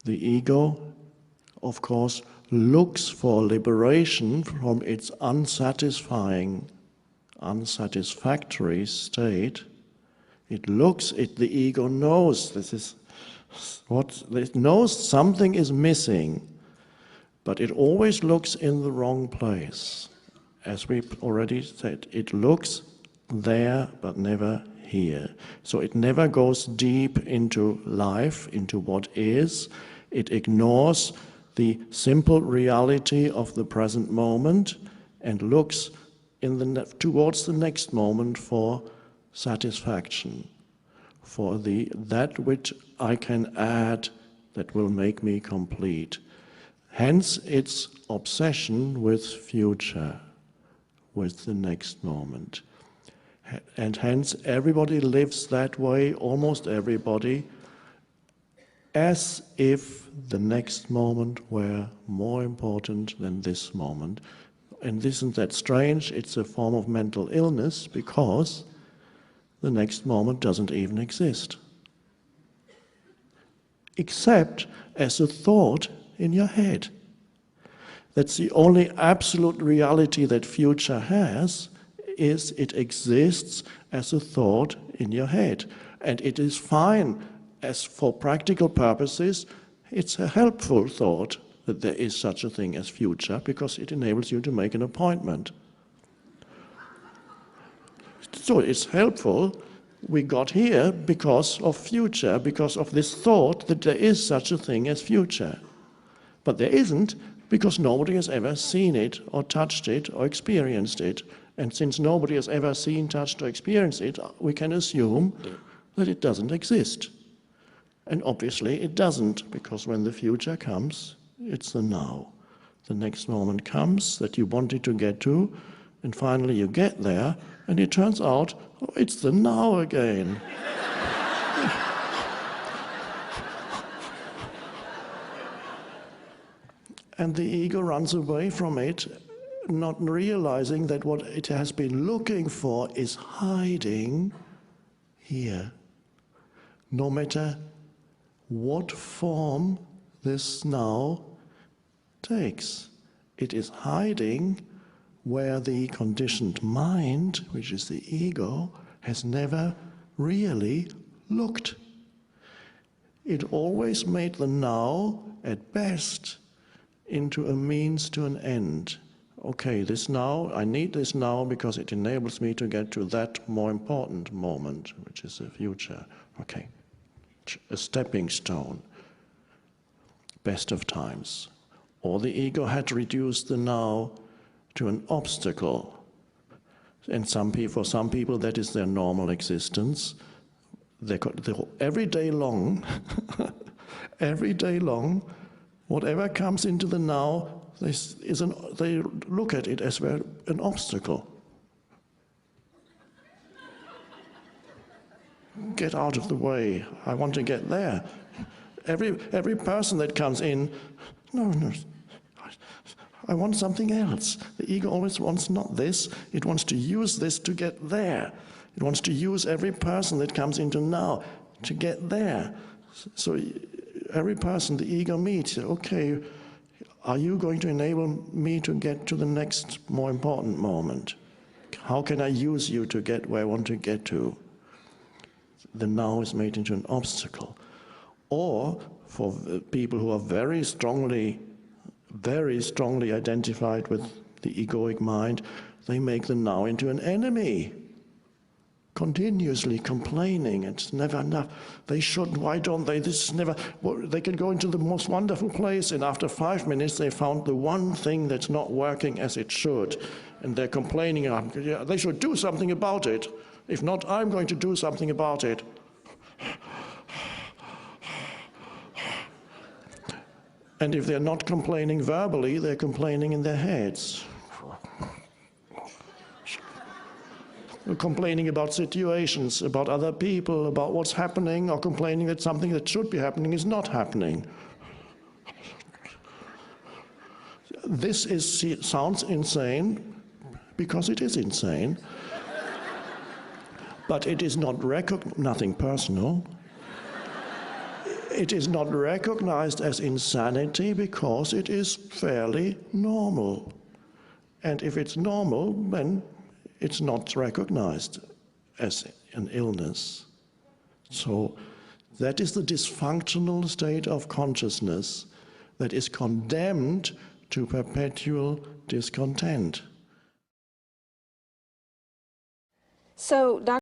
The ego, of course, looks for liberation from its unsatisfactory state. It ego knows it knows something is missing, but it always looks in the wrong place. As we already said, it looks there but never here. So it never goes deep into life, into what is. It ignores the simple reality of the present moment and looks towards the next moment for satisfaction, for that which I can add that will make me complete. Hence its obsession with future, with the next moment. And hence everybody lives that way, almost everybody, as if the next moment were more important than this moment. And isn't that strange? It's a form of mental illness, because the next moment doesn't even exist. Except as a thought in your head. That's the only absolute reality that future has, is it exists as a thought in your head. And it is fine, as for practical purposes, it's a helpful thought that there is such a thing as future, because it enables you to make an appointment. So it's helpful. We got here because of future, because of this thought that there is such a thing as future. But there isn't, because nobody has ever seen it or touched it or experienced it. And since nobody has ever seen, touched or experienced it, we can assume that it doesn't exist. And obviously it doesn't, because when the future comes, it's the now. The next moment comes that you wanted to get to, and finally you get there, and it turns out, oh, it's the now again. And the ego runs away from it, not realizing that what it has been looking for is hiding here. No matter what form this now takes, it is hiding where the conditioned mind, which is the ego, has never really looked. It always made the now, at best, into a means to an end. Okay, this now, I need this now because it enables me to get to that more important moment, which is the future. Okay, a stepping stone, best of times. Or the ego had reduced the now to an obstacle. And for some people that is their normal existence. Every day long, whatever comes into the now, they look at it as an obstacle. Get out of the way, I want to get there. Every person that comes in, no, I want something else. The ego always wants not this, it wants to use this to get there. It wants to use every person that comes into now to get there. So every person the ego meets, okay, are you going to enable me to get to the next more important moment? How can I use you to get where I want to get to? The now is made into an obstacle. Or for people who are very strongly identified with the egoic mind, they make the now into an enemy. Continuously complaining, it's never enough. They shouldn't, why don't they? This is never, they can go into the most wonderful place, and after 5 minutes they found the one thing that's not working as it should. And they're complaining, they should do something about it. If not, I'm going to do something about it. And if they're not complaining verbally, they're complaining in their heads. They're complaining about situations, about other people, about what's happening, or complaining that something that should be happening is not happening. This sounds insane, because it is insane. But it is not nothing personal. it is not recognized as insanity because it is fairly normal. And if it's normal, then it's not recognized as an illness. So that is the dysfunctional state of consciousness that is condemned to perpetual discontent. So, Dr.